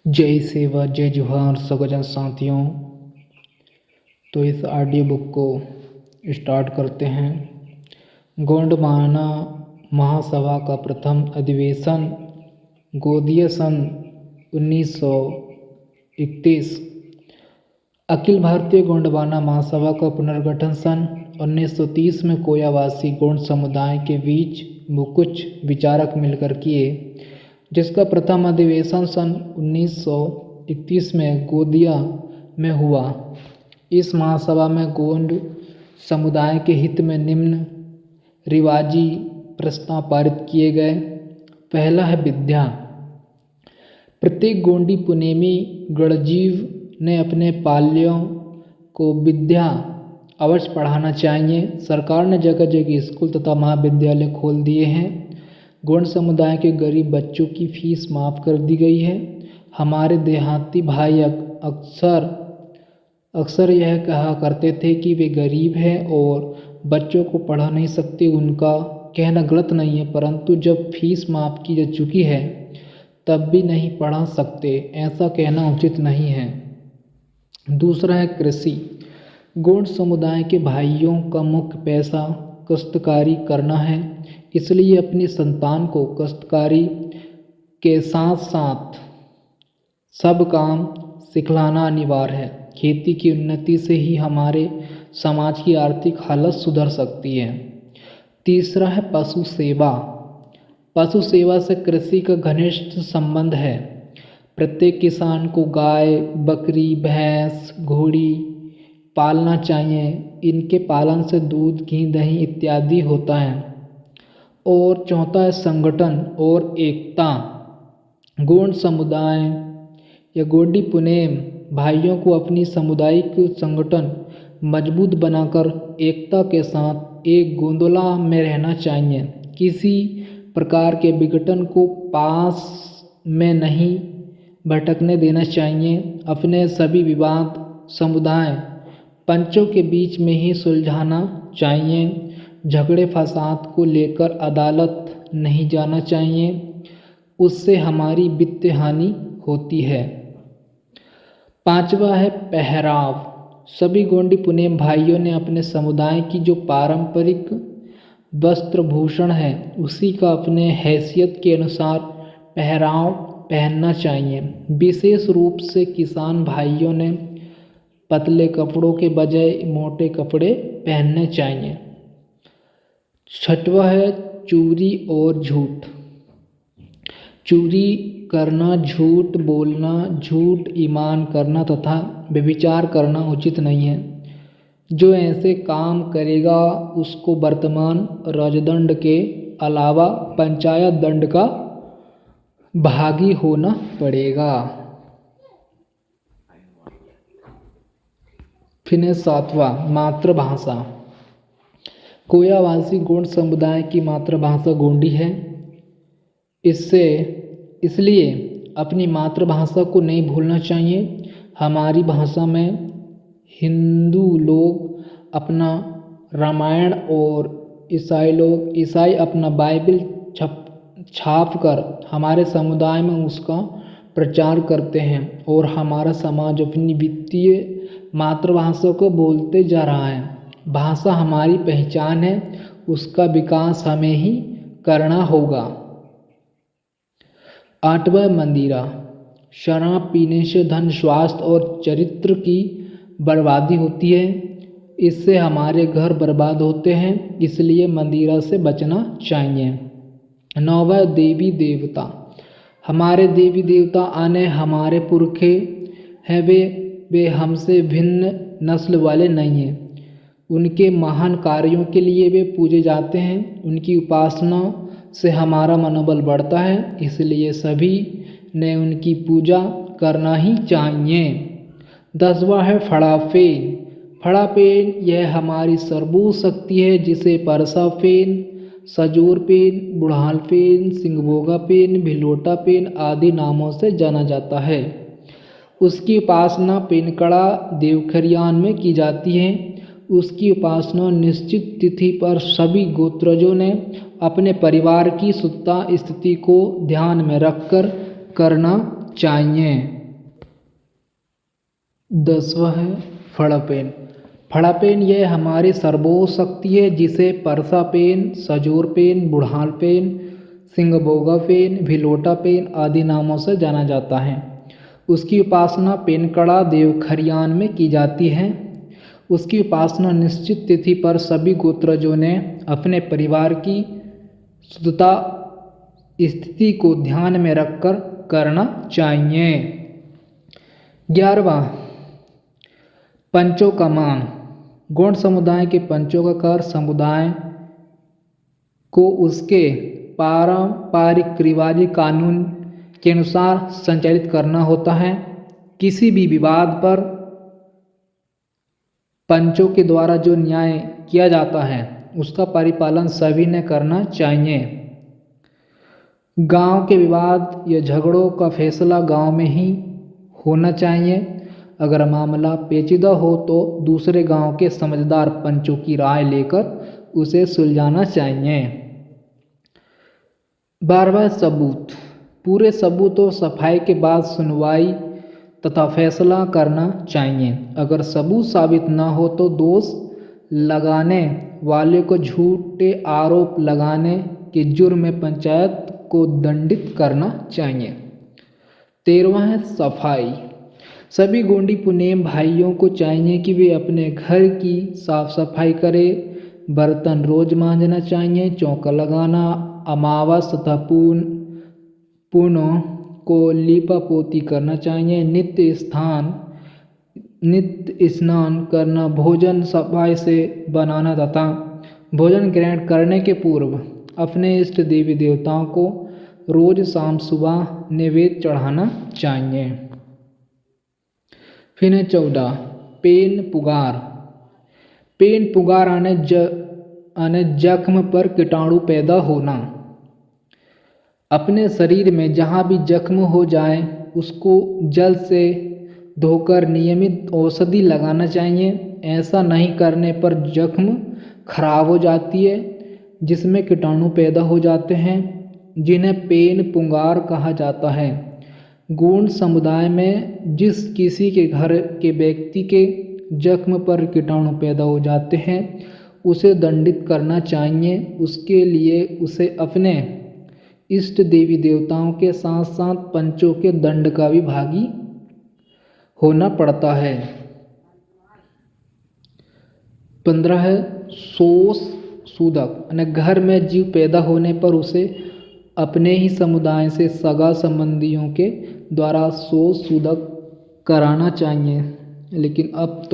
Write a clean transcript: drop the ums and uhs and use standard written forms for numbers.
जय सेवा जय जोहार सगोजन साथियों। तो इस ऑडियो बुक को स्टार्ट करते हैं। गोंडवाना महासभा का प्रथम अधिवेशन गोदीय सन 1931। अखिल भारतीय गोंडवाना महासभा का पुनर्गठन सन 1930 में कोयावासी गोंड समुदाय के बीच कुछ विचारक मिलकर किए, जिसका प्रथम अधिवेशन सन 1931 में गोंदिया में हुआ। इस महासभा में गोंड समुदाय के हित में निम्न रिवाजी प्रस्ताव पारित किए गए। पहला है विद्या। प्रत्येक गोंडी पुनेमी गणजीव ने अपने पाल्यों को विद्या अवश्य पढ़ाना चाहिए। सरकार ने जगह जगह स्कूल तथा महाविद्यालय खोल दिए हैं। गोंड समुदाय के गरीब बच्चों की फीस माफ़ कर दी गई है। हमारे देहाती भाई अक्सर यह कहा करते थे कि वे गरीब हैं और बच्चों को पढ़ा नहीं सकते। उनका कहना गलत नहीं है, परंतु जब फीस माफ़ की जा चुकी है तब भी नहीं पढ़ा सकते, ऐसा कहना उचित नहीं है। दूसरा है कृषि। गोंड समुदाय के भाइयों का मुख्य पैसा काश्तकारी करना है, इसलिए अपनी संतान को काश्तकारी के साथ साथ सब काम सिखलाना अनिवार्य है। खेती की उन्नति से ही हमारे समाज की आर्थिक हालत सुधर सकती है। तीसरा है पशु सेवा। पशु सेवा से कृषि का घनिष्ठ संबंध है। प्रत्येक किसान को गाय, बकरी, भैंस, घोड़ी पालना चाहिए। इनके पालन से दूध, घी, दही इत्यादि होता है। और चौथा है संगठन और एकता। गोंड समुदाय या गोंडी पुनेम भाइयों को अपनी सामुदायिक संगठन मजबूत बनाकर एकता के साथ एक गोंदला में रहना चाहिए। किसी प्रकार के विघटन को पास में नहीं भटकने देना चाहिए। अपने सभी विवाद समुदाय पंचों के बीच में ही सुलझाना चाहिए। झगड़े फसाद को लेकर अदालत नहीं जाना चाहिए, उससे हमारी वित्तीय हानि होती है। पांचवा है पहराव। सभी गोंडी पुनेम भाइयों ने अपने समुदाय की जो पारंपरिक वस्त्र भूषण है उसी का अपने हैसियत के अनुसार पहराव पहनना चाहिए। विशेष रूप से किसान भाइयों ने पतले कपड़ों के बजाय मोटे कपड़े पहनने चाहिए। छठवां है चोरी और झूठ। चोरी करना, झूठ बोलना, झूठ ईमान करना तथा व्यभिचार करना उचित नहीं है। जो ऐसे काम करेगा उसको वर्तमान राजदंड के अलावा पंचायत दंड का भागी होना पड़ेगा। फिर सातवां मातृभाषा। कोयावासी गोंड समुदाय की मातृभाषा गोंडी है। इसलिए अपनी मातृभाषा को नहीं भूलना चाहिए। हमारी भाषा में हिंदू लोग अपना रामायण और ईसाई अपना बाइबल छाप कर हमारे समुदाय में उसका प्रचार करते हैं और हमारा समाज अपनी वित्तीय मातृभाषा को बोलते जा रहा है। भाषा हमारी पहचान है, उसका विकास हमें ही करना होगा। आठवां मंदिरा। शराब पीने से धन, स्वास्थ्य और चरित्र की बर्बादी होती है। इससे हमारे घर बर्बाद होते हैं, इसलिए मंदिरा से बचना चाहिए। नौवां देवी देवता। हमारे देवी देवता आने हमारे पुरखे हैं। वे हमसे भिन्न नस्ल वाले नहीं हैं। उनके महान कार्यों के लिए वे पूजे जाते हैं। उनकी उपासना से हमारा मनोबल बढ़ता है, इसलिए सभी ने उनकी पूजा करना ही चाहिए। 10वां है फड़ाफेन। फड़ाफेन यह हमारी सर्वोच्च शक्ति है, जिसे परसाफेन, सजोरफेन, बुढ़ालफेन, सिंगभोगाफेन, भिलोटाफेन आदि नामों से जाना जाता है। उसकी उपासना पेनकड़ा देवखरियान में की जाती है। उसकी उपासना निश्चित तिथि पर सभी गोत्रजों ने अपने परिवार की सुता स्थिति को ध्यान में रखकर करना चाहिए। 10वां है फड़ापेन। फड़ापेन यह हमारी सर्वोच्च शक्ति है जिसे परसापेन, सजोरपेन, बुढ़ानपेन, सिंगभोगापेन, भिलोटापेन आदि नामों से जाना जाता है। उसकी उपासना पेनकड़ा देवखरियान में की जाती है। उसकी उपासना निश्चित तिथि पर सभी गोत्रजों ने अपने परिवार की शुद्धता स्थिति को ध्यान में रखकर करना चाहिए। 11वां पंचों का मान। गौड़ समुदाय के पंचों का कार्य समुदाय को उसके पारंपरिक रिवाजी कानून के अनुसार संचालित करना होता है। किसी भी विवाद पर पंचों के द्वारा जो न्याय किया जाता है उसका परिपालन सभी ने करना चाहिए। गांव के विवाद या झगड़ों का फैसला गांव में ही होना चाहिए। अगर मामला पेचीदा हो तो दूसरे गांव के समझदार पंचों की राय लेकर उसे सुलझाना चाहिए। 12वां सबूत। पूरे सबूत और सफाई के बाद सुनवाई तथा फैसला करना चाहिए। अगर सबूत साबित न हो तो दोष लगाने वाले को झूठे आरोप लगाने के जुर्म में पंचायत को दंडित करना चाहिए। 13वां है सफाई। सभी गोंडी पुनेम भाइयों को चाहिए कि वे अपने घर की साफ सफाई करें। बर्तन रोज मांजना चाहिए। चौका लगाना, अमावस तथा पूर्णों को लीपा पोती करना चाहिए। नित्य स्नान करना, भोजन सफाई से बनाना तथा भोजन ग्रहण करने के पूर्व अपने इष्ट देवी देवताओं को रोज शाम सुबह नैवेद्य चढ़ाना चाहिए। फिर है 14 पेन पुगार। पेन पुगार आने जख्म पर कीटाणु पैदा होना। अपने शरीर में जहाँ भी जख्म हो जाए उसको जल से धोकर नियमित औषधि लगाना चाहिए। ऐसा नहीं करने पर जख्म खराब हो जाती है जिसमें कीटाणु पैदा हो जाते हैं जिन्हें पेन पुगार कहा जाता है। गोंड समुदाय में जिस किसी के घर के व्यक्ति के जख्म पर कीटाणु पैदा हो जाते हैं उसे दंडित करना चाहिए। उसके लिए उसे अपने इष्ट देवी देवताओं के साथ साथ पंचों के दंड का भी भागी होना पड़ता है। 15 है शोष सूदक। घर में जीव पैदा होने पर उसे अपने ही समुदाय से सगा संबंधियों के द्वारा शोष सूदक कराना चाहिए। लेकिन अब तो